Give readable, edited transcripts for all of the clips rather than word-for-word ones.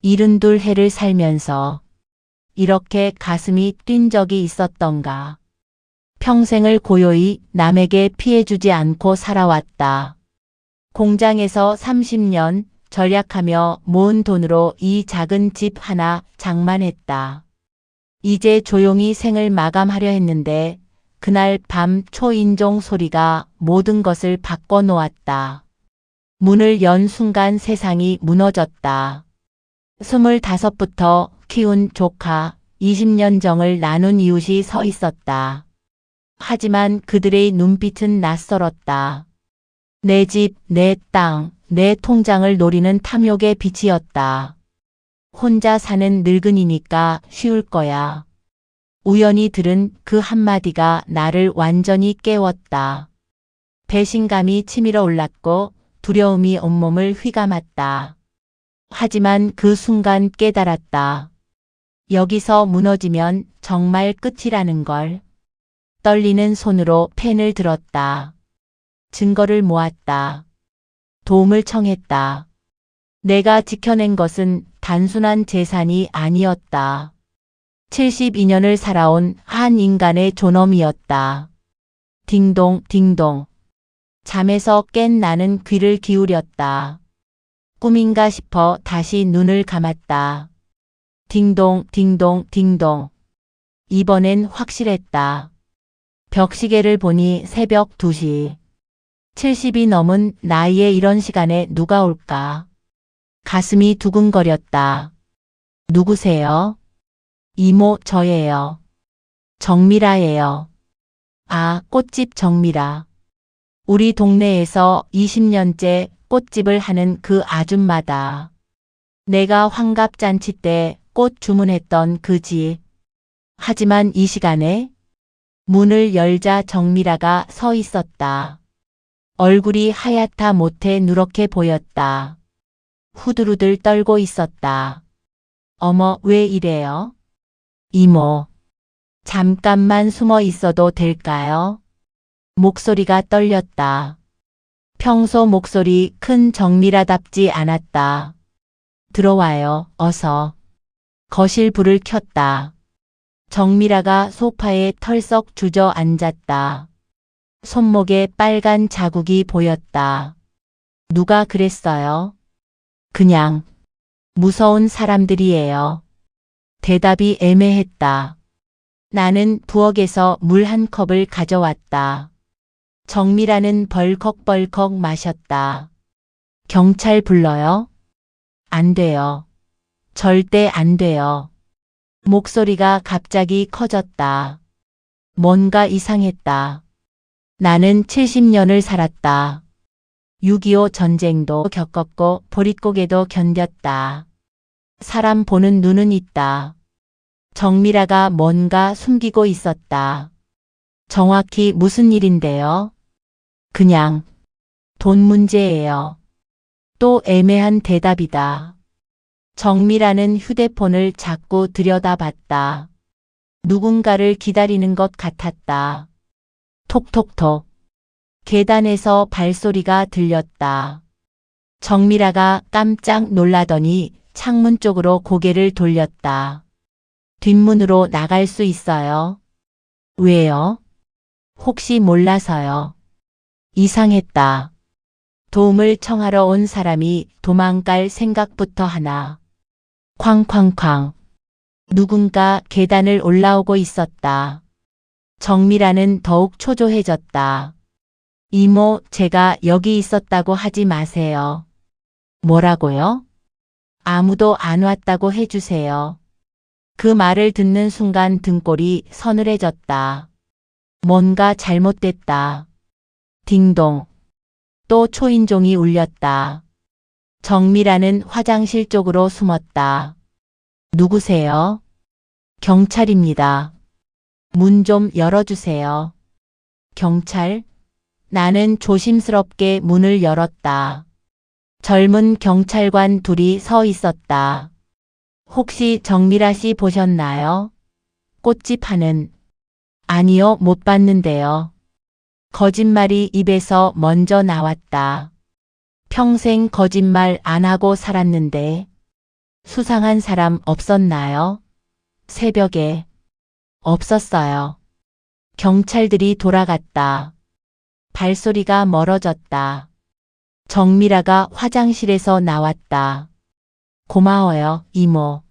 72해를 살면서 이렇게 가슴이 뛴 적이 있었던가. 평생을 고요히 남에게 피해주지 않고 살아왔다. 공장에서 30년 절약하며 모은 돈으로 이 작은 집 하나 장만했다. 이제 조용히 생을 마감하려 했는데 그날 밤 초인종 소리가 모든 것을 바꿔놓았다. 문을 연 순간 세상이 무너졌다. 25부터 키운 조카, 20년 정을 나눈 이웃이 서 있었다. 하지만 그들의 눈빛은 낯설었다. 내 집, 내 땅, 내 통장을 노리는 탐욕의 빛이었다. 혼자 사는 늙은이니까 쉬울 거야. 우연히 들은 그 한마디가 나를 완전히 깨웠다. 배신감이 치밀어 올랐고 두려움이 온몸을 휘감았다. 하지만 그 순간 깨달았다. 여기서 무너지면 정말 끝이라는 걸. 떨리는 손으로 펜을 들었다. 증거를 모았다. 도움을 청했다. 내가 지켜낸 것은 단순한 재산이 아니었다. 72년을 살아온 한 인간의 존엄이었다. 딩동 딩동. 잠에서 깬 나는 귀를 기울였다. 꿈인가 싶어 다시 눈을 감았다. 딩동 딩동 딩동. 이번엔 확실했다. 벽시계를 보니 새벽 2시. 70이 넘은 나이에 이런 시간에 누가 올까? 가슴이 두근거렸다. 누구세요? 이모, 저예요. 정미라예요. 아, 꽃집 정미라. 우리 동네에서 20년째 꽃집을 하는 그 아줌마다. 내가 환갑잔치 때 꽃 주문했던 그 집. 하지만 이 시간에 문을 열자 정미라가 서 있었다. 얼굴이 하얗다 못해 누렇게 보였다. 후들후들 떨고 있었다. 어머, 왜 이래요? 이모, 잠깐만 숨어 있어도 될까요? 목소리가 떨렸다. 평소 목소리 큰 정미라답지 않았다. 들어와요, 어서. 거실 불을 켰다. 정미라가 소파에 털썩 주저앉았다. 손목에 빨간 자국이 보였다. 누가 그랬어요? 그냥 무서운 사람들이에요. 대답이 애매했다. 나는 부엌에서 물 한 컵을 가져왔다. 정미라는 벌컥벌컥 마셨다. 경찰 불러요? 안 돼요. 절대 안 돼요. 목소리가 갑자기 커졌다. 뭔가 이상했다. 나는 70년을 살았다. 6.25 전쟁도 겪었고 보릿고개도 견뎠다. 사람 보는 눈은 있다. 정미라가 뭔가 숨기고 있었다. 정확히 무슨 일인데요? 그냥 돈 문제예요. 또 애매한 대답이다. 정미라는 휴대폰을 자꾸 들여다봤다. 누군가를 기다리는 것 같았다. 톡톡톡. 계단에서 발소리가 들렸다. 정미라가 깜짝 놀라더니 창문 쪽으로 고개를 돌렸다. 뒷문으로 나갈 수 있어요? 왜요? 혹시 몰라서요. 이상했다. 도움을 청하러 온 사람이 도망갈 생각부터 하나. 쾅쾅쾅. 누군가 계단을 올라오고 있었다. 정미라는 더욱 초조해졌다. 이모, 제가 여기 있었다고 하지 마세요. 뭐라고요? 아무도 안 왔다고 해주세요. 그 말을 듣는 순간 등골이 서늘해졌다. 뭔가 잘못됐다. 딩동. 또 초인종이 울렸다. 정미라는 화장실 쪽으로 숨었다. 누구세요? 경찰입니다. 문 좀 열어주세요. 경찰? 나는 조심스럽게 문을 열었다. 젊은 경찰관 둘이 서 있었다. 혹시 정미라 씨 보셨나요? 꽃집 하는. 아니요, 못 봤는데요. 거짓말이 입에서 먼저 나왔다. 평생 거짓말 안 하고 살았는데. 수상한 사람 없었나요? 새벽에. 없었어요. 경찰들이 돌아갔다. 발소리가 멀어졌다. 정미라가 화장실에서 나왔다. 고마워요, 이모.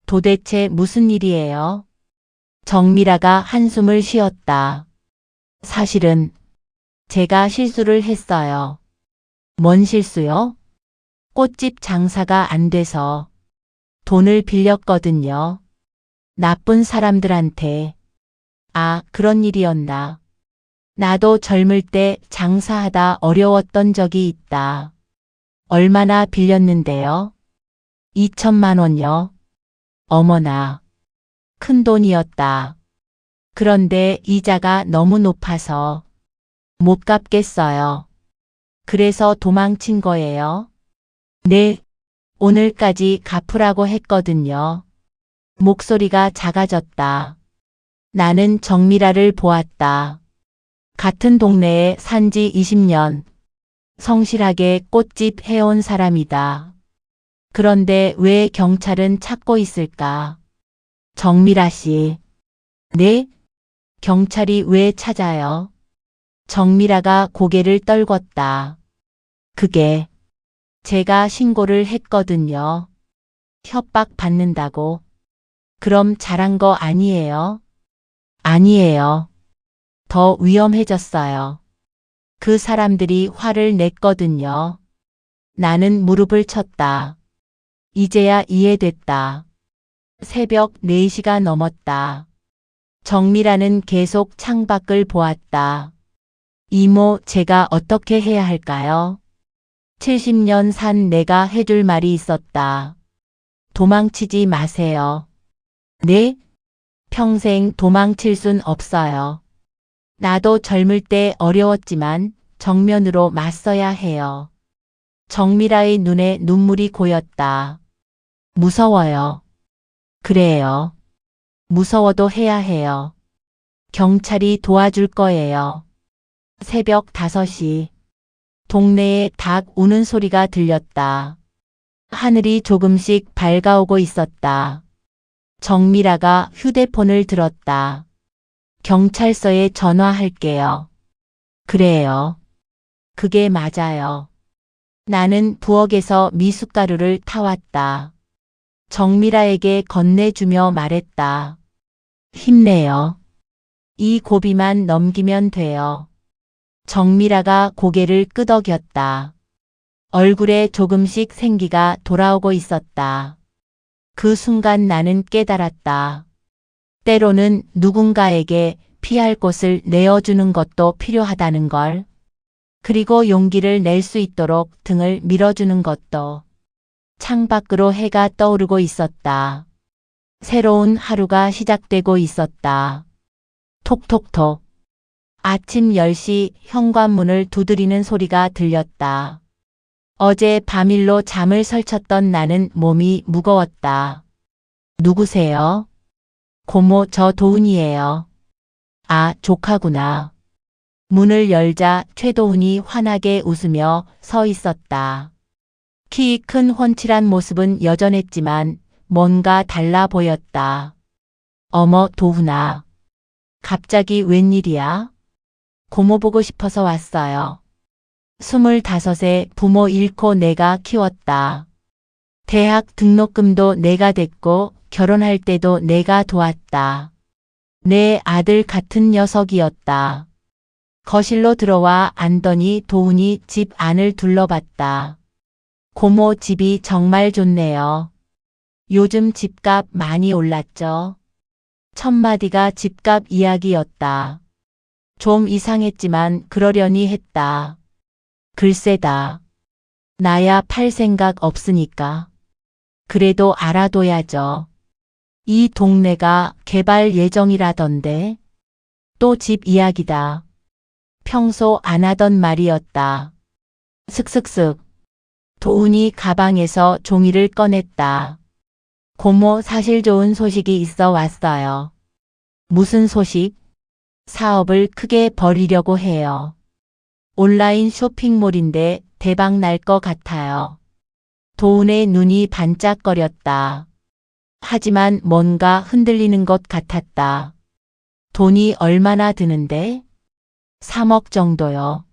도대체 무슨 일이에요? 정미라가 한숨을 쉬었다. 사실은 제가 실수를 했어요. 뭔 실수요? 꽃집 장사가 안 돼서 돈을 빌렸거든요. 나쁜 사람들한테. 아, 그런 일이었나. 나도 젊을 때 장사하다 어려웠던 적이 있다. 얼마나 빌렸는데요? 2천만 원요. 어머나. 큰 돈이었다. 그런데 이자가 너무 높아서 못 갚겠어요. 그래서 도망친 거예요. 네, 오늘까지 갚으라고 했거든요. 목소리가 작아졌다. 나는 정미라를 보았다. 같은 동네에 산지 20년. 성실하게 꽃집 해온 사람이다. 그런데 왜 경찰은 찾고 있을까? 정미라 씨. 네? 경찰이 왜 찾아요? 정미라가 고개를 떨궜다. 그게 제가 신고를 했거든요. 협박 받는다고. 그럼 잘한 거 아니에요? 아니에요. 더 위험해졌어요. 그 사람들이 화를 냈거든요. 나는 무릎을 쳤다. 이제야 이해됐다. 새벽 4시가 넘었다. 정미라는 계속 창밖을 보았다. 이모, 제가 어떻게 해야 할까요? 70년 산 내가 해줄 말이 있었다. 도망치지 마세요. 네? 평생 도망칠 순 없어요. 나도 젊을 때 어려웠지만 정면으로 맞서야 해요. 정미라의 눈에 눈물이 고였다. 무서워요. 그래요. 무서워도 해야 해요. 경찰이 도와줄 거예요. 새벽 5시. 동네에 닭 우는 소리가 들렸다. 하늘이 조금씩 밝아오고 있었다. 정미라가 휴대폰을 들었다. 경찰서에 전화할게요. 그래요. 그게 맞아요. 나는 부엌에서 미숫가루를 타왔다. 정미라에게 건네주며 말했다. 힘내요. 이 고비만 넘기면 돼요. 정미라가 고개를 끄덕였다. 얼굴에 조금씩 생기가 돌아오고 있었다. 그 순간 나는 깨달았다. 때로는 누군가에게 피할 곳을 내어주는 것도 필요하다는 걸. 그리고 용기를 낼 수 있도록 등을 밀어주는 것도. 창밖으로 해가 떠오르고 있었다. 새로운 하루가 시작되고 있었다. 톡톡톡. 아침 10시 현관문을 두드리는 소리가 들렸다. 어제 밤일로 잠을 설쳤던 나는 몸이 무거웠다. 누구세요? 고모, 저 도훈이에요. 아, 조카구나. 문을 열자 최도훈이 환하게 웃으며 서 있었다. 키 큰 훤칠한 모습은 여전했지만 뭔가 달라 보였다. 어머, 도훈아. 갑자기 웬일이야? 고모 보고 싶어서 왔어요. 25에 부모 잃고 내가 키웠다. 대학 등록금도 내가 댔고 결혼할 때도 내가 도왔다. 내 아들 같은 녀석이었다. 거실로 들어와 앉더니 도훈이 집 안을 둘러봤다. 고모, 집이 정말 좋네요. 요즘 집값 많이 올랐죠? 첫마디가 집값 이야기였다. 좀 이상했지만 그러려니 했다. 글쎄다. 나야 팔 생각 없으니까. 그래도 알아둬야죠. 이 동네가 개발 예정이라던데. 또 집 이야기다. 평소 안 하던 말이었다. 슥슥슥. 도훈이 가방에서 종이를 꺼냈다. 고모, 사실 좋은 소식이 있어 왔어요. 무슨 소식? 사업을 크게 벌이려고 해요. 온라인 쇼핑몰인데 대박 날 것 같아요. 도훈의 눈이 반짝거렸다. 하지만 뭔가 흔들리는 것 같았다. 돈이 얼마나 드는데? 3억 정도요.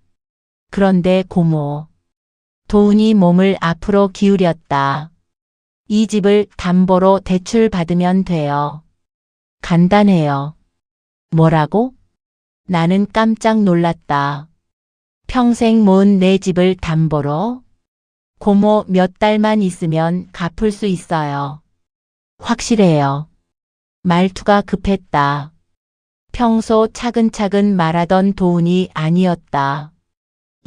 그런데 고모. 도훈이 몸을 앞으로 기울였다. 이 집을 담보로 대출 받으면 돼요. 간단해요. 뭐라고? 나는 깜짝 놀랐다. 평생 모은 내 집을 담보로? 고모 몇 달만 있으면 갚을 수 있어요. 확실해요. 말투가 급했다. 평소 차근차근 말하던 도훈이 아니었다.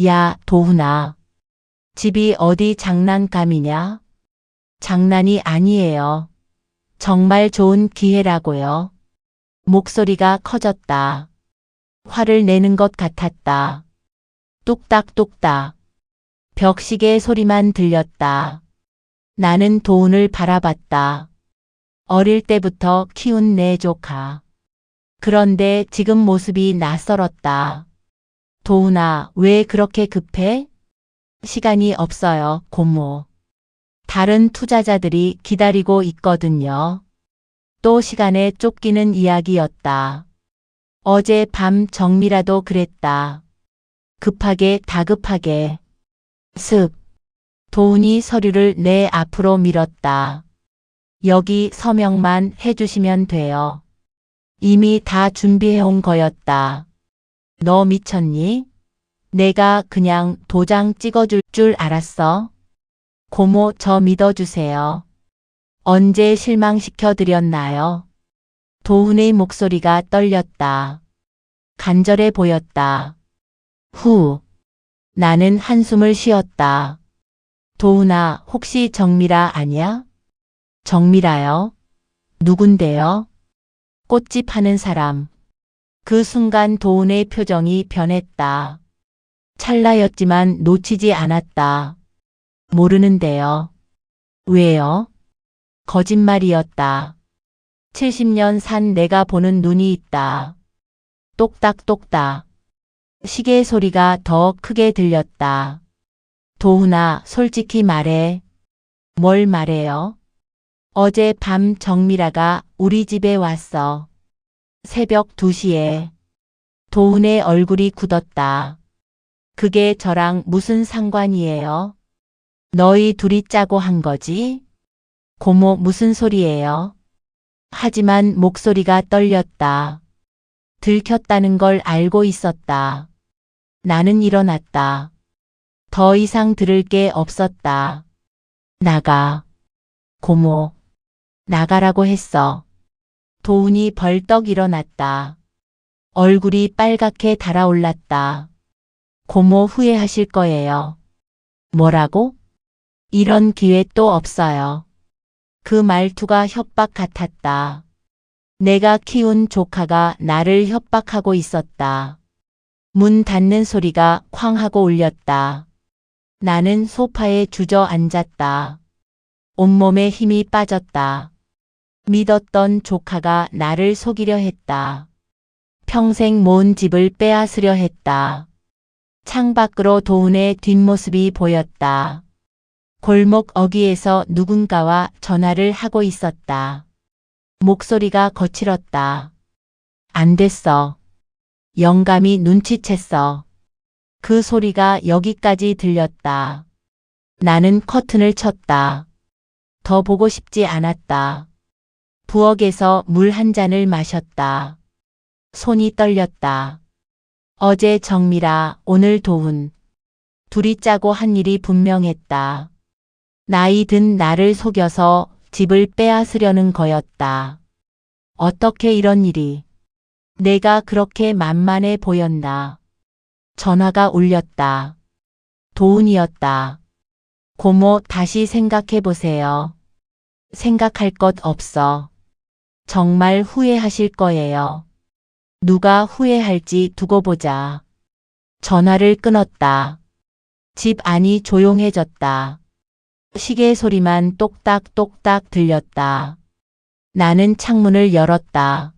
야, 도훈아. 집이 어디 장난감이냐? 장난이 아니에요. 정말 좋은 기회라고요. 목소리가 커졌다. 화를 내는 것 같았다. 뚝딱뚝딱. 벽시계 소리만 들렸다. 나는 도훈을 바라봤다. 어릴 때부터 키운 내 조카. 그런데 지금 모습이 낯설었다. 도훈아, 왜 그렇게 급해? 시간이 없어요, 고모. 다른 투자자들이 기다리고 있거든요. 또 시간에 쫓기는 이야기였다. 어제 밤 정미라도 그랬다. 급하게 다급하게. 습. 도훈이 서류를 내 앞으로 밀었다. 여기 서명만 해주시면 돼요. 이미 다 준비해온 거였다. 너 미쳤니? 내가 그냥 도장 찍어줄 줄 알았어? 고모, 저 믿어주세요. 언제 실망시켜 드렸나요? 도훈의 목소리가 떨렸다. 간절해 보였다. 후. 나는 한숨을 쉬었다. 도훈아, 혹시 정미라 아냐? 정미라요? 누군데요? 꽃집 하는 사람. 그 순간 도훈의 표정이 변했다. 찰나였지만 놓치지 않았다. 모르는데요. 왜요? 거짓말이었다. 70년 산 내가 보는 눈이 있다. 똑딱똑딱. 시계 소리가 더 크게 들렸다. 도훈아, 솔직히 말해. 뭘 말해요? 어제 밤 정미라가 우리 집에 왔어. 새벽 2시에. 도훈의 얼굴이 굳었다. 그게 저랑 무슨 상관이에요? 너희 둘이 짜고 한 거지? 고모, 무슨 소리예요? 하지만 목소리가 떨렸다. 들켰다는 걸 알고 있었다. 나는 일어났다. 더 이상 들을 게 없었다. 나가. 고모. 나가라고 했어. 도훈이 벌떡 일어났다. 얼굴이 빨갛게 달아올랐다. 고모, 후회하실 거예요. 뭐라고? 이런 기회 또 없어요. 그 말투가 협박 같았다. 내가 키운 조카가 나를 협박하고 있었다. 문 닫는 소리가 쾅 하고 울렸다. 나는 소파에 주저앉았다. 온몸에 힘이 빠졌다. 믿었던 조카가 나를 속이려 했다. 평생 모은 집을 빼앗으려 했다. 창밖으로 도훈의 뒷모습이 보였다. 골목 어귀에서 누군가와 전화를 하고 있었다. 목소리가 거칠었다. 안 됐어. 영감이 눈치챘어. 그 소리가 여기까지 들렸다. 나는 커튼을 쳤다. 더 보고 싶지 않았다. 부엌에서 물 한 잔을 마셨다. 손이 떨렸다. 어제 정미라, 오늘 도훈. 둘이 짜고 한 일이 분명했다. 나이 든 나를 속여서 집을 빼앗으려는 거였다. 어떻게 이런 일이. 내가 그렇게 만만해 보였나. 전화가 울렸다. 도훈이었다. 고모, 다시 생각해 보세요. 생각할 것 없어. 정말 후회하실 거예요. 누가 후회할지 두고 보자. 전화를 끊었다. 집 안이 조용해졌다. 시계 소리만 똑딱똑딱 들렸다. 나는 창문을 열었다.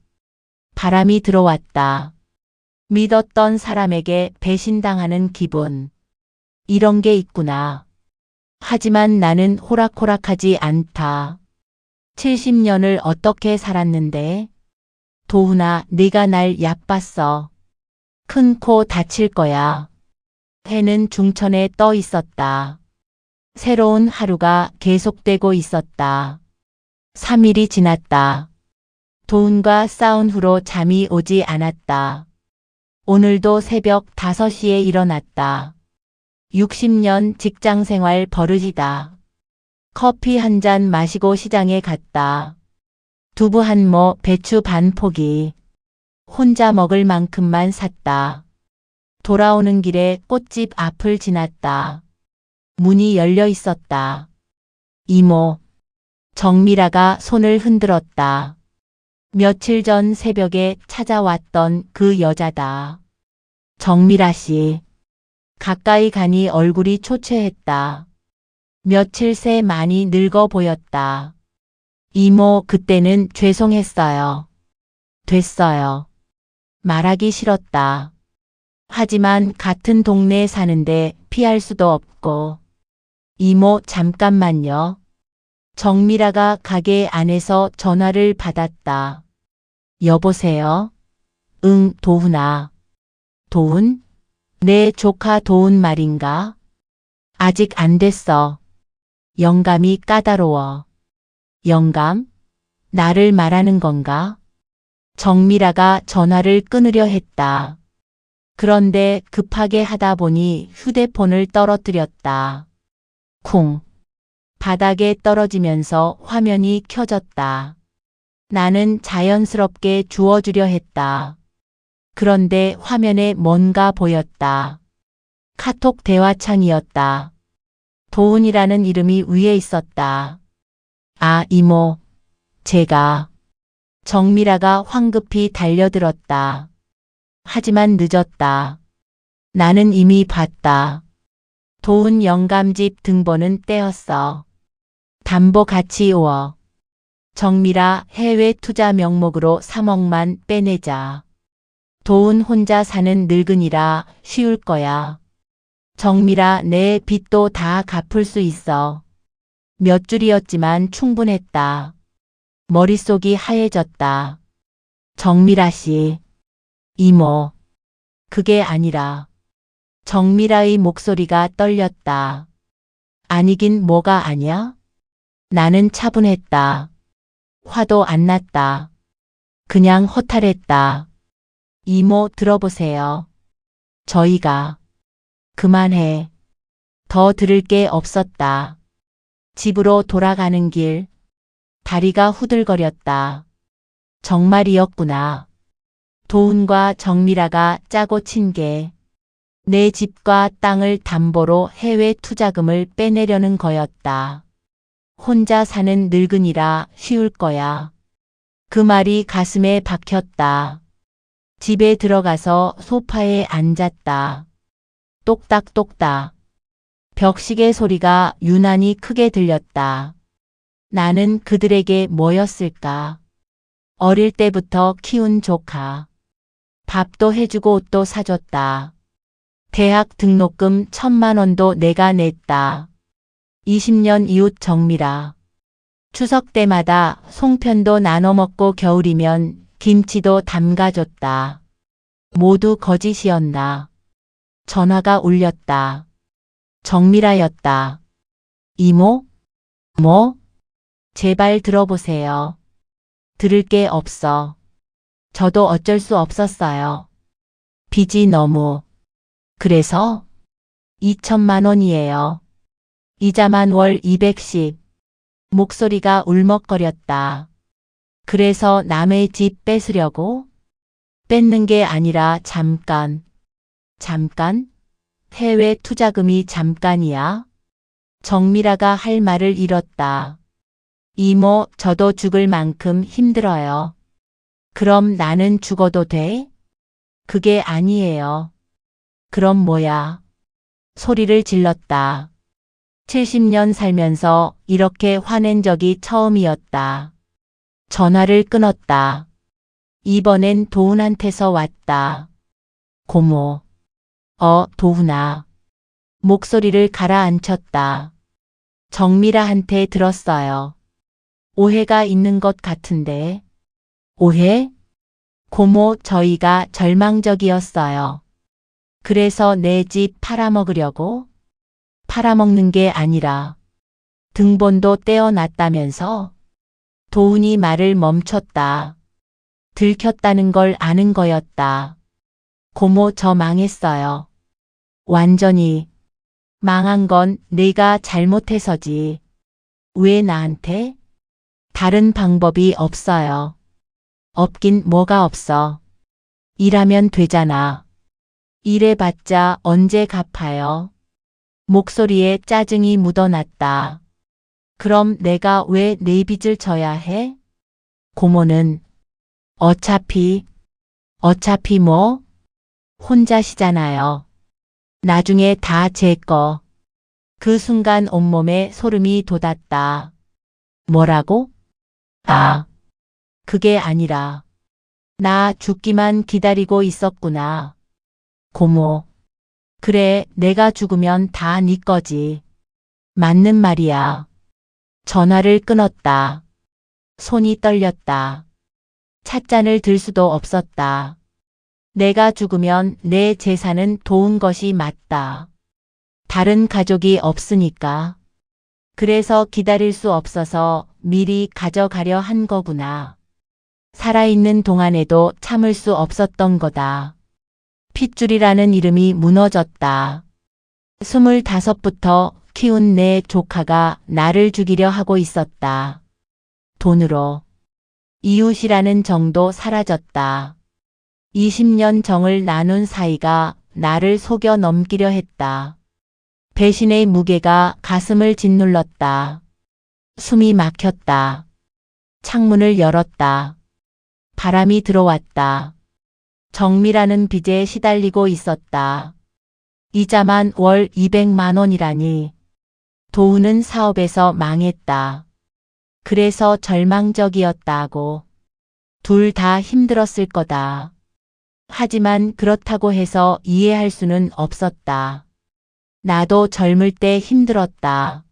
바람이 들어왔다. 믿었던 사람에게 배신당하는 기분. 이런 게 있구나. 하지만 나는 호락호락하지 않다. 70년을 어떻게 살았는데? 도훈아, 네가 날 얕봤어. 큰 코 다칠 거야. 해는 중천에 떠 있었다. 새로운 하루가 계속되고 있었다. 3일이 지났다. 도훈과 싸운 후로 잠이 오지 않았다. 오늘도 새벽 5시에 일어났다. 60년 직장생활 버릇이다. 커피 한 잔 마시고 시장에 갔다. 두부 한 모, 배추 반 포기. 혼자 먹을 만큼만 샀다. 돌아오는 길에 꽃집 앞을 지났다. 문이 열려 있었다. 이모. 정미라가 손을 흔들었다. 며칠 전 새벽에 찾아왔던 그 여자다. 정미라 씨. 가까이 가니 얼굴이 초췌했다. 며칠 새 많이 늙어 보였다. 이모, 그때는 죄송했어요. 됐어요. 말하기 싫었다. 하지만 같은 동네에 사는데 피할 수도 없고. 이모, 잠깐만요. 정미라가 가게 안에서 전화를 받았다. 여보세요? 응, 도훈아. 도훈? 내 조카 도훈 말인가? 아직 안 됐어. 영감이 까다로워. 영감? 나를 말하는 건가? 정미라가 전화를 끊으려 했다. 그런데 급하게 하다 보니 휴대폰을 떨어뜨렸다. 쿵. 바닥에 떨어지면서 화면이 켜졌다. 나는 자연스럽게 주워주려 했다. 그런데 화면에 뭔가 보였다. 카톡 대화창이었다. 도훈이라는 이름이 위에 있었다. 아, 이모. 제가. 정미라가 황급히 달려들었다. 하지만 늦었다. 나는 이미 봤다. 도훈 영감집 등본은 떼었어. 담보 가치 5억. 정미라 해외 투자 명목으로 3억만 빼내자. 도훈 혼자 사는 늙은이라 쉬울 거야. 정미라, 내 빚도 다 갚을 수 있어. 몇 줄이었지만 충분했다. 머릿속이 하얘졌다. 정미라 씨. 이모. 그게 아니라. 정미라의 목소리가 떨렸다. 아니긴 뭐가 아냐? 나는 차분했다. 화도 안 났다. 그냥 허탈했다. 이모, 들어보세요. 저희가. 그만해. 더 들을 게 없었다. 집으로 돌아가는 길. 다리가 후들거렸다. 정말이었구나. 도훈과 정미라가 짜고 친 게 내 집과 땅을 담보로 해외 투자금을 빼내려는 거였다. 혼자 사는 늙은이라 쉬울 거야. 그 말이 가슴에 박혔다. 집에 들어가서 소파에 앉았다. 똑딱똑딱. 벽시계 소리가 유난히 크게 들렸다. 나는 그들에게 뭐였을까? 어릴 때부터 키운 조카. 밥도 해주고 옷도 사줬다. 대학 등록금 1,000만 원도 내가 냈다. 20년 이웃 정미라. 추석 때마다 송편도 나눠 먹고 겨울이면 김치도 담가줬다. 모두 거짓이었나. 전화가 울렸다. 정미라였다. 이모? 뭐? 제발 들어보세요. 들을 게 없어. 저도 어쩔 수 없었어요. 빚이 너무. 그래서 2천만 원이에요. 이자만 월 210. 목소리가 울먹거렸다. 그래서 남의 집 뺏으려고? 뺏는 게 아니라 잠깐. 잠깐? 해외 투자금이 잠깐이야? 정미라가 할 말을 잃었다. 이모, 저도 죽을 만큼 힘들어요. 그럼 나는 죽어도 돼? 그게 아니에요. 그럼 뭐야? 소리를 질렀다. 70년 살면서 이렇게 화낸 적이 처음이었다. 전화를 끊었다. 이번엔 도훈한테서 왔다. 고모. 도훈아. 목소리를 가라앉혔다. 정미라한테 들었어요. 오해가 있는 것 같은데. 오해? 고모, 저희가 절망적이었어요. 그래서 내 집 팔아먹으려고? 팔아먹는 게 아니라 등본도 떼어놨다면서? 도훈이 말을 멈췄다. 들켰다는 걸 아는 거였다. 고모, 저 망했어요. 완전히. 망한 건 내가 잘못해서지. 왜 나한테? 다른 방법이 없어요. 없긴 뭐가 없어. 일하면 되잖아. 일해봤자 언제 갚아요? 목소리에 짜증이 묻어났다. 그럼 내가 왜 내 빚을 져야 해? 고모는 어차피 뭐? 혼자시잖아요. 나중에 다 제 거. 그 순간 온몸에 소름이 돋았다. 뭐라고? 아, 그게 아니라 나 죽기만 기다리고 있었구나. 고모. 그래, 내가 죽으면 다 네 거지. 맞는 말이야. 전화를 끊었다. 손이 떨렸다. 찻잔을 들 수도 없었다. 내가 죽으면 내 재산은 도운 것이 맞다. 다른 가족이 없으니까. 그래서 기다릴 수 없어서 미리 가져가려 한 거구나. 살아있는 동안에도 참을 수 없었던 거다. 핏줄이라는 이름이 무너졌다. 25부터 키운 내 조카가 나를 죽이려 하고 있었다. 돈으로. 이웃이라는 정도 사라졌다. 20년 정을 나눈 사이가 나를 속여 넘기려 했다. 배신의 무게가 가슴을 짓눌렀다. 숨이 막혔다. 창문을 열었다. 바람이 들어왔다. 정미라는 빚에 시달리고 있었다. 이자만 월 200만 원이라니. 도훈은 사업에서 망했다. 그래서 절망적이었다고. 둘 다 힘들었을 거다. 하지만 그렇다고 해서 이해할 수는 없었다. 나도 젊을 때 힘들었다.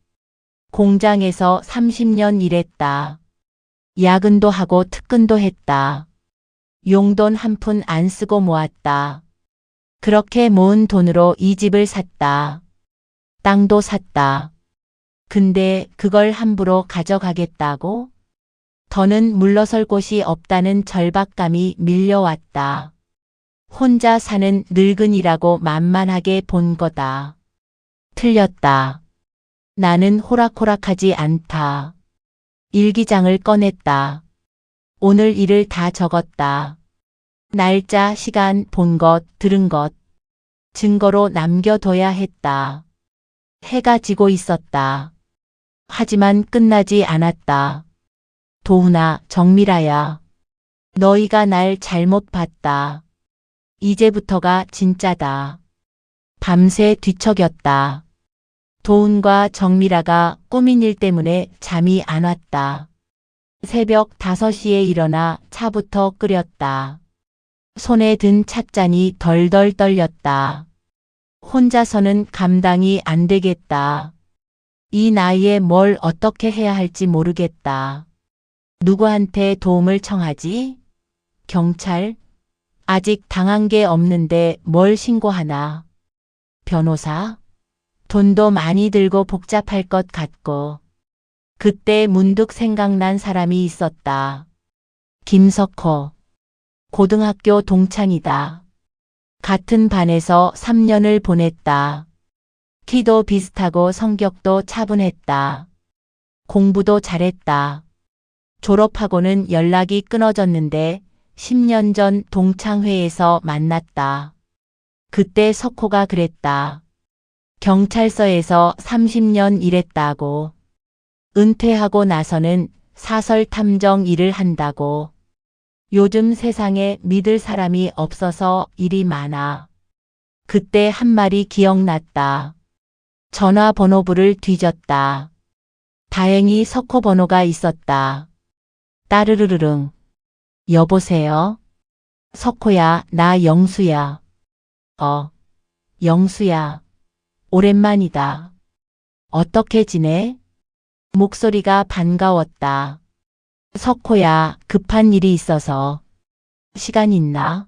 공장에서 30년 일했다. 야근도 하고 특근도 했다. 용돈 한 푼 안 쓰고 모았다. 그렇게 모은 돈으로 이 집을 샀다. 땅도 샀다. 근데 그걸 함부로 가져가겠다고? 더는 물러설 곳이 없다는 절박감이 밀려왔다. 혼자 사는 늙은이라고 만만하게 본 거다. 틀렸다. 나는 호락호락하지 않다. 일기장을 꺼냈다. 오늘 일을 다 적었다. 날짜, 시간, 본 것, 들은 것. 증거로 남겨둬야 했다. 해가 지고 있었다. 하지만 끝나지 않았다. 도훈아, 정미라야. 너희가 날 잘못 봤다. 이제부터가 진짜다. 밤새 뒤척였다. 도훈과 정미라가 꾸민 일 때문에 잠이 안 왔다. 새벽 5시에 일어나 차부터 끓였다. 손에 든 찻잔이 덜덜 떨렸다. 혼자서는 감당이 안 되겠다. 이 나이에 뭘 어떻게 해야 할지 모르겠다. 누구한테 도움을 청하지? 경찰? 아직 당한 게 없는데 뭘 신고하나? 변호사? 돈도 많이 들고 복잡할 것 같고. 그때 문득 생각난 사람이 있었다. 김석호. 고등학교 동창이다. 같은 반에서 3년을 보냈다. 키도 비슷하고 성격도 차분했다. 공부도 잘했다. 졸업하고는 연락이 끊어졌는데 10년 전 동창회에서 만났다. 그때 석호가 그랬다. 경찰서에서 30년 일했다고. 은퇴하고 나서는 사설 탐정 일을 한다고. 요즘 세상에 믿을 사람이 없어서 일이 많아. 그때 한 말이 기억났다. 전화번호부를 뒤졌다. 다행히 석호 번호가 있었다. 따르르르릉. 여보세요? 석호야, 나 영수야. 영수야. 오랜만이다. 어떻게 지내? 목소리가 반가웠다. 석호야, 급한 일이 있어서. 시간 있나?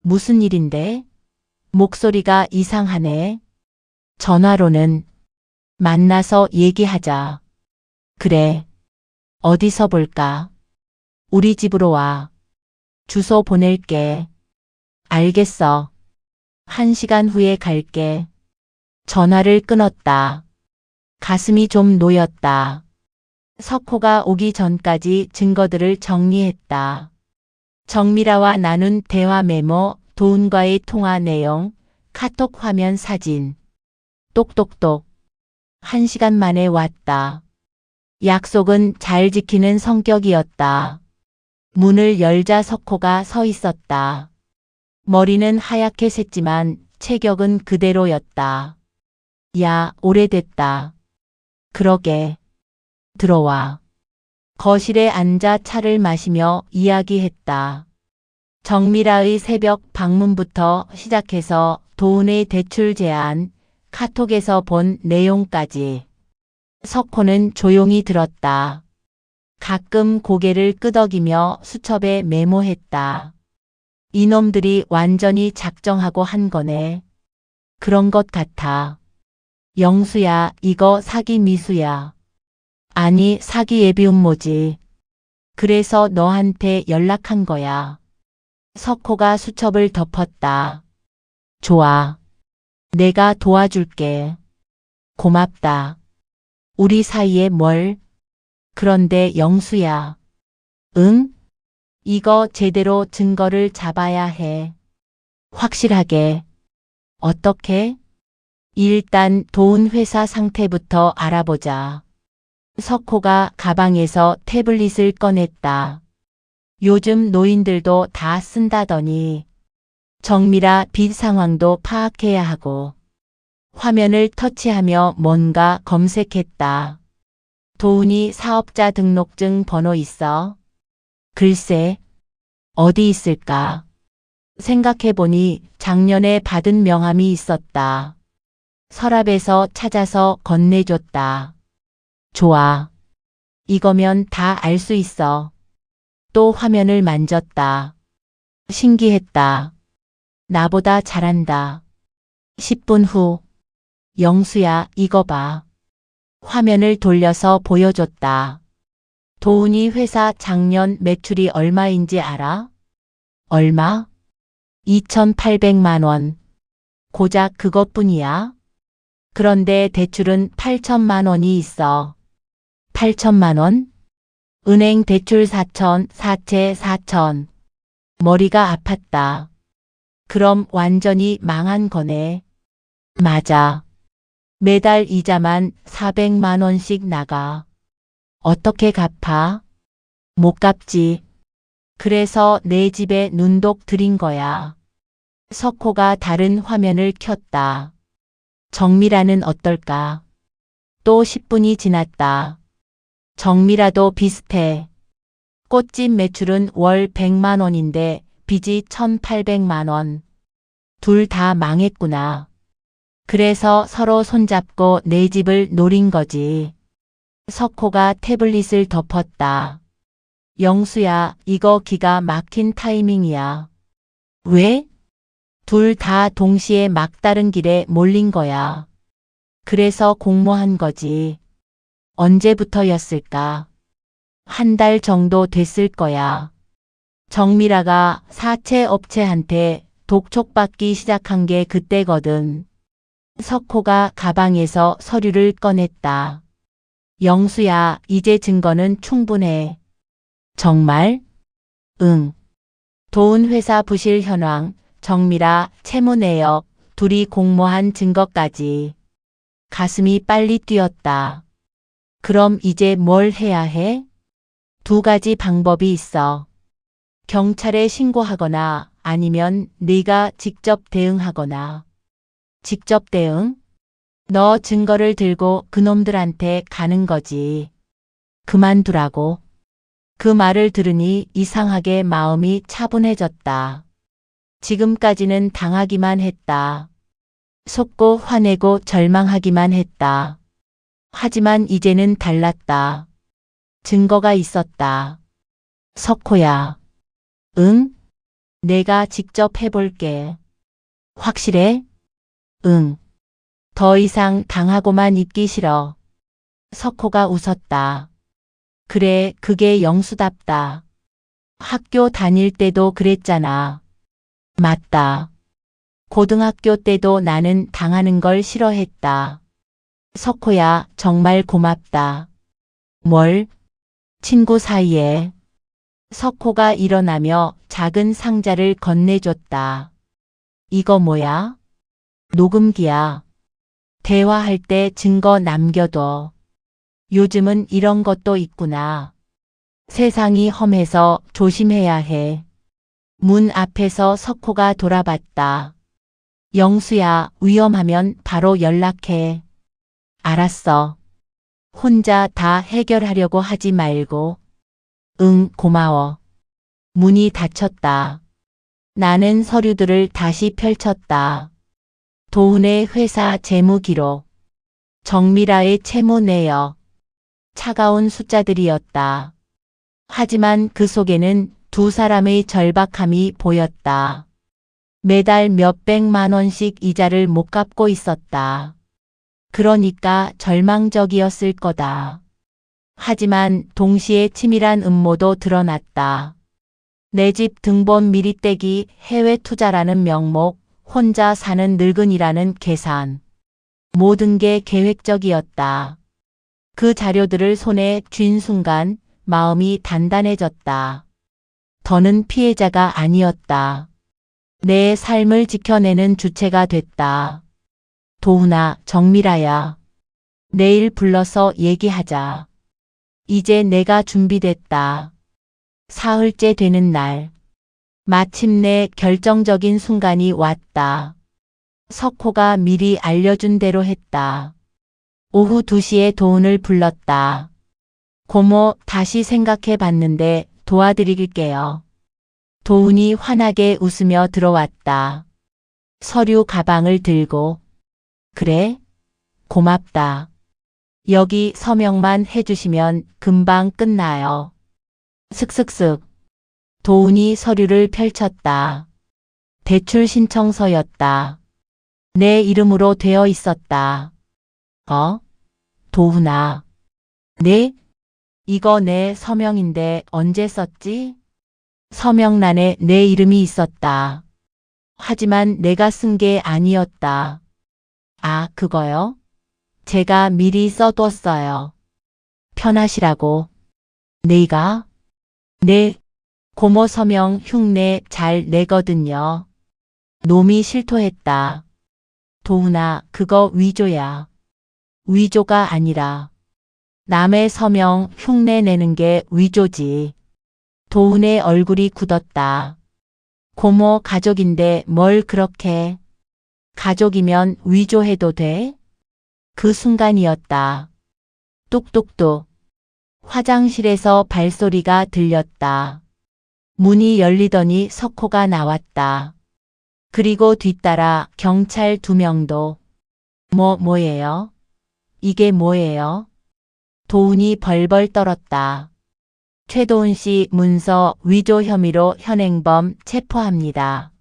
무슨 일인데? 목소리가 이상하네. 전화로는 만나서 얘기하자. 그래. 어디서 볼까? 우리 집으로 와. 주소 보낼게. 알겠어. 1시간 후에 갈게. 전화를 끊었다. 가슴이 좀 놓였다. 석호가 오기 전까지 증거들을 정리했다. 정미라와 나눈 대화 메모, 도훈과의 통화 내용, 카톡 화면 사진. 똑똑똑. 1시간 만에 왔다. 약속은 잘 지키는 성격이었다. 문을 열자 석호가 서 있었다. 머리는 하얗게 샜지만 체격은 그대로였다. 야, 오래됐다. 그러게. 들어와. 거실에 앉아 차를 마시며 이야기했다. 정미라의 새벽 방문부터 시작해서 도훈의 대출 제안, 카톡에서 본 내용까지. 석호는 조용히 들었다. 가끔 고개를 끄덕이며 수첩에 메모했다. 이놈들이 완전히 작정하고 한 거네. 그런 것 같아. 영수야, 이거 사기 미수야. 아니, 사기 예비 음모지. 그래서 너한테 연락한 거야. 석호가 수첩을 덮었다. 좋아. 내가 도와줄게. 고맙다. 우리 사이에 뭘? 그런데 영수야. 응? 이거 제대로 증거를 잡아야 해. 확실하게. 어떻게? 일단 도훈 회사 상태부터 알아보자. 석호가 가방에서 태블릿을 꺼냈다. 요즘 노인들도 다 쓴다더니. 정미라 빚 상황도 파악해야 하고. 화면을 터치하며 뭔가 검색했다. 도훈이 사업자 등록증 번호 있어? 글쎄, 어디 있을까? 생각해보니 작년에 받은 명함이 있었다. 서랍에서 찾아서 건네줬다. 좋아. 이거면 다 알 수 있어. 또 화면을 만졌다. 신기했다. 나보다 잘한다. 10분 후. 영수야, 이거 봐. 화면을 돌려서 보여줬다. 도훈이 회사 작년 매출이 얼마인지 알아? 얼마? 2,800만 원. 고작 그것뿐이야? 그런데 대출은 8천만 원이 있어. 8천만 원? 은행 대출 4천, 사채 4천. 머리가 아팠다. 그럼 완전히 망한 거네. 맞아. 매달 이자만 400만 원씩 나가. 어떻게 갚아? 못 갚지. 그래서 내 집에 눈독 들인 거야. 석호가 다른 화면을 켰다. 정미라는 어떨까? 또 10분이 지났다. 정미라도 비슷해. 꽃집 매출은 월 100만 원인데 빚이 1,800만 원. 둘 다 망했구나. 그래서 서로 손잡고 내 집을 노린 거지. 석호가 태블릿을 덮었다. 영수야, 이거 기가 막힌 타이밍이야. 왜? 둘 다 동시에 막다른 길에 몰린 거야. 그래서 공모한 거지. 언제부터였을까? 1달 정도 됐을 거야. 정미라가 사채 업체한테 독촉받기 시작한 게 그때거든. 석호가 가방에서 서류를 꺼냈다. 영수야, 이제 증거는 충분해. 정말? 응. 도훈 회사 부실 현황, 정미라 채무 내역, 둘이 공모한 증거까지. 가슴이 빨리 뛰었다. 그럼 이제 뭘 해야 해? 2가지 방법이 있어. 경찰에 신고하거나 아니면 네가 직접 대응하거나. 직접 대응? 너 증거를 들고 그놈들한테 가는 거지. 그만두라고. 그 말을 들으니 이상하게 마음이 차분해졌다. 지금까지는 당하기만 했다. 속고 화내고 절망하기만 했다. 하지만 이제는 달랐다. 증거가 있었다. 석호야. 응? 내가 직접 해볼게. 확실해? 응. 더 이상 당하고만 있기 싫어. 석호가 웃었다. 그래, 그게 영수답다. 학교 다닐 때도 그랬잖아. 맞다. 고등학교 때도 나는 당하는 걸 싫어했다. 석호야, 정말 고맙다. 뭘? 친구 사이에. 석호가 일어나며 작은 상자를 건네줬다. 이거 뭐야? 녹음기야. 대화할 때 증거 남겨둬. 요즘은 이런 것도 있구나. 세상이 험해서 조심해야 해. 문 앞에서 석호가 돌아봤다. 영수야, 위험하면 바로 연락해. 알았어. 혼자 다 해결하려고 하지 말고. 응, 고마워. 문이 닫혔다. 나는 서류들을 다시 펼쳤다. 도훈의 회사 재무 기록, 정미라의 채무 내역, 차가운 숫자들이었다. 하지만 그 속에는 두 사람의 절박함이 보였다. 매달 몇백만 원씩 이자를 못 갚고 있었다. 그러니까 절망적이었을 거다. 하지만 동시에 치밀한 음모도 드러났다. 내 집 등본 미리 떼기, 해외 투자라는 명목, 혼자 사는 늙은이라는 계산. 모든 게 계획적이었다. 그 자료들을 손에 쥔 순간 마음이 단단해졌다. 더는 피해자가 아니었다. 내 삶을 지켜내는 주체가 됐다. 도훈아, 정미라야. 내일 불러서 얘기하자. 이제 내가 준비됐다. 사흘째 되는 날. 마침내 결정적인 순간이 왔다. 석호가 미리 알려준 대로 했다. 오후 2시에 도훈을 불렀다. 고모, 다시 생각해 봤는데 도와드릴게요. 도훈이 환하게 웃으며 들어왔다. 서류 가방을 들고. 그래? 고맙다. 여기 서명만 해주시면 금방 끝나요. 슥슥슥. 도훈이 서류를 펼쳤다. 대출 신청서였다. 내 이름으로 되어 있었다. 도훈아. 네? 이거 내 서명인데 언제 썼지? 서명란에 내 이름이 있었다. 하지만 내가 쓴 게 아니었다. 아, 그거요? 제가 미리 써뒀어요. 편하시라고. 네가? 네. 고모 서명 흉내 잘 내거든요. 놈이 실토했다. 도훈아, 그거 위조야. 위조가 아니라 남의 서명 흉내 내는 게 위조지. 도훈의 얼굴이 굳었다. 고모 가족인데 뭘 그렇게. 가족이면 위조해도 돼? 그 순간이었다. 뚝뚝뚝. 화장실에서 발소리가 들렸다. 문이 열리더니 석호가 나왔다. 그리고 뒤따라 경찰 2명도. 뭐예요? 이게 뭐예요? 도훈이 벌벌 떨었다. 최도훈 씨 문서 위조 혐의로 현행범 체포합니다.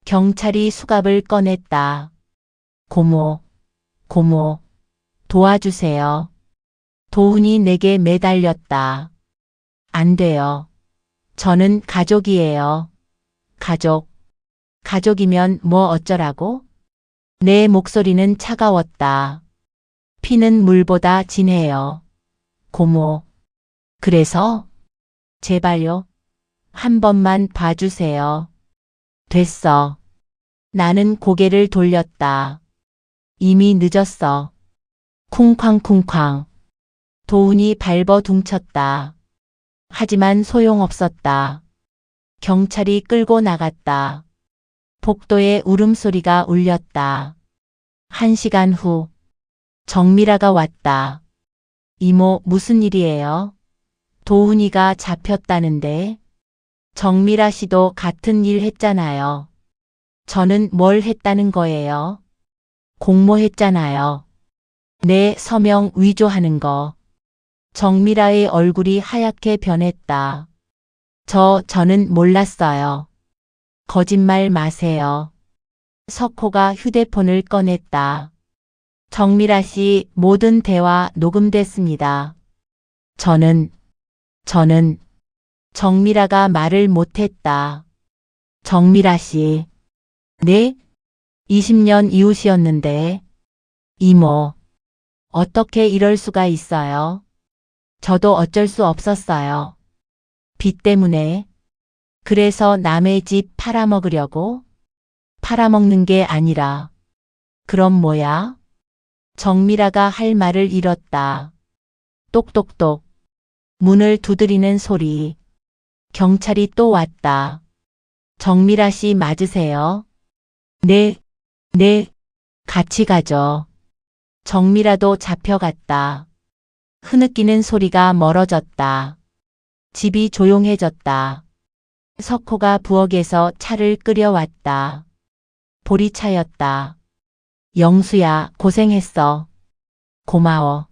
경찰이 수갑을 꺼냈다. 고모, 도와주세요. 도훈이 내게 매달렸다. 안 돼요. 저는 가족이에요. 가족이면 뭐 어쩌라고? 내 목소리는 차가웠다. 피는 물보다 진해요. 고모. 그래서? 제발요. 한 번만 봐주세요. 됐어. 나는 고개를 돌렸다. 이미 늦었어. 쿵쾅쿵쾅. 도훈이 발버둥쳤다. 하지만 소용없었다. 경찰이 끌고 나갔다. 복도에 울음소리가 울렸다. 1시간 후 정미라가 왔다. 이모, 무슨 일이에요? 도훈이가 잡혔다는데. 정미라 씨도 같은 일 했잖아요. 저는 뭘 했다는 거예요? 공모했잖아요. 내 서명 위조하는 거. 정미라의 얼굴이 하얗게 변했다. 저는 몰랐어요. 거짓말 마세요. 석호가 휴대폰을 꺼냈다. 정미라 씨, 모든 대화 녹음됐습니다. 저는 정미라가 말을 못했다. 정미라 씨. 네? 20년 이웃이었는데. 이모. 어떻게 이럴 수가 있어요? 저도 어쩔 수 없었어요. 빚 때문에. 그래서 남의 집 팔아먹으려고? 팔아먹는 게 아니라. 그럼 뭐야? 정미라가 할 말을 잃었다. 똑똑똑. 문을 두드리는 소리. 경찰이 또 왔다. 정미라 씨 맞으세요? 네, 같이 가죠. 정미라도 잡혀갔다. 흐느끼는 소리가 멀어졌다. 집이 조용해졌다. 석호가 부엌에서 차를 끓여왔다. 보리차였다. 영수야, 고생했어. 고마워.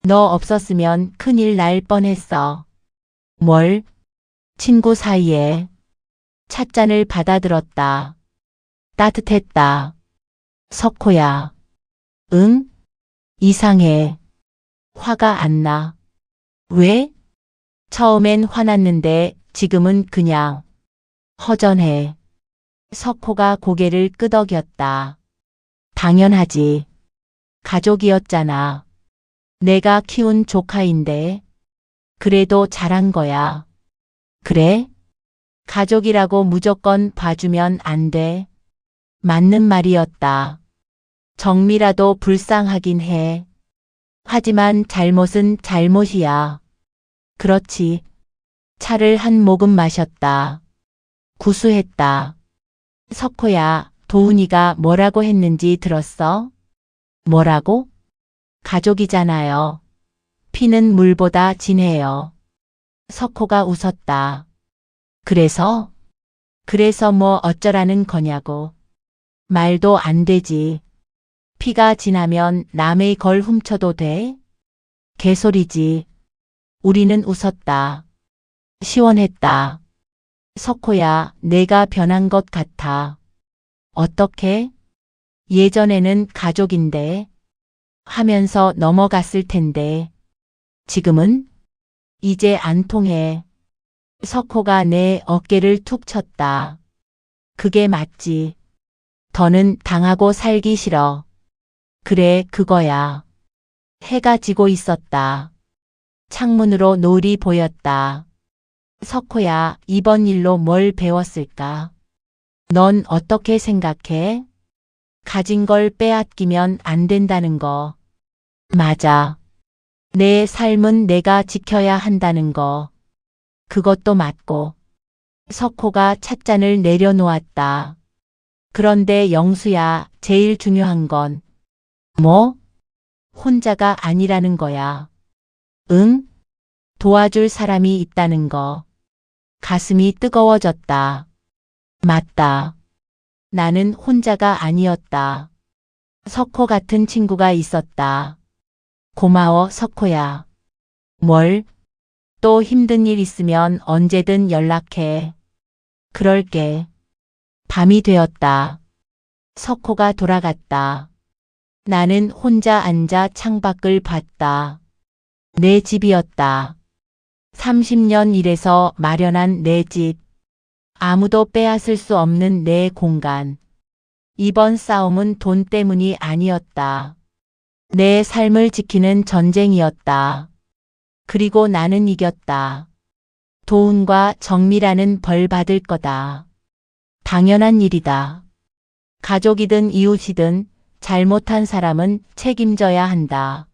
너 없었으면 큰일 날 뻔했어. 뭘? 친구 사이에. 찻잔을 받아들었다. 따뜻했다. 석호야. 응? 이상해. 화가 안 나. 왜? 처음엔 화났는데 지금은 그냥 허전해. 석호가 고개를 끄덕였다. 당연하지. 가족이었잖아. 내가 키운 조카인데. 그래도 잘한 거야. 그래? 가족이라고 무조건 봐주면 안 돼. 맞는 말이었다. 정미라도 불쌍하긴 해. 하지만 잘못은 잘못이야. 그렇지. 차를 한 모금 마셨다. 구수했다. 석호야, 도훈이가 뭐라고 했는지 들었어? 뭐라고? 가족이잖아요. 피는 물보다 진해요. 석호가 웃었다. 그래서 뭐 어쩌라는 거냐고. 말도 안 되지. 피가 진하면 남의 걸 훔쳐도 돼? 개소리지. 우리는 웃었다. 시원했다. 석호야, 내가 변한 것 같아. 어떻게? 예전에는 가족인데 하면서 넘어갔을 텐데 지금은? 이제 안 통해. 석호가 내 어깨를 툭 쳤다. 그게 맞지. 더는 당하고 살기 싫어. 그래, 그거야. 해가 지고 있었다. 창문으로 노을이 보였다. 석호야, 이번 일로 뭘 배웠을까? 넌 어떻게 생각해? 가진 걸 빼앗기면 안 된다는 거. 맞아. 내 삶은 내가 지켜야 한다는 거. 그것도 맞고. 석호가 찻잔을 내려놓았다. 그런데 영수야, 제일 중요한 건 뭐? 혼자가 아니라는 거야. 응? 도와줄 사람이 있다는 거. 가슴이 뜨거워졌다. 맞다. 나는 혼자가 아니었다. 석호 같은 친구가 있었다. 고마워, 석호야. 뭘? 또 힘든 일 있으면 언제든 연락해. 그럴게. 밤이 되었다. 석호가 돌아갔다. 나는 혼자 앉아 창밖을 봤다. 내 집이었다. 30년 일해서 마련한 내 집. 아무도 빼앗을 수 없는 내 공간. 이번 싸움은 돈 때문이 아니었다. 내 삶을 지키는 전쟁이었다. 그리고 나는 이겼다. 도훈과 정미라는 벌 받을 거다. 당연한 일이다. 가족이든 이웃이든 잘못한 사람은 책임져야 한다.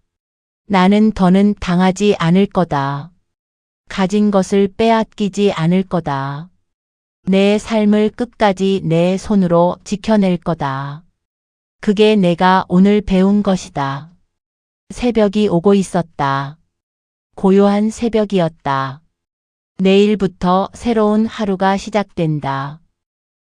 나는 더는 당하지 않을 거다. 가진 것을 빼앗기지 않을 거다. 내 삶을 끝까지 내 손으로 지켜낼 거다. 그게 내가 오늘 배운 것이다. 새벽이 오고 있었다. 고요한 새벽이었다. 내일부터 새로운 하루가 시작된다.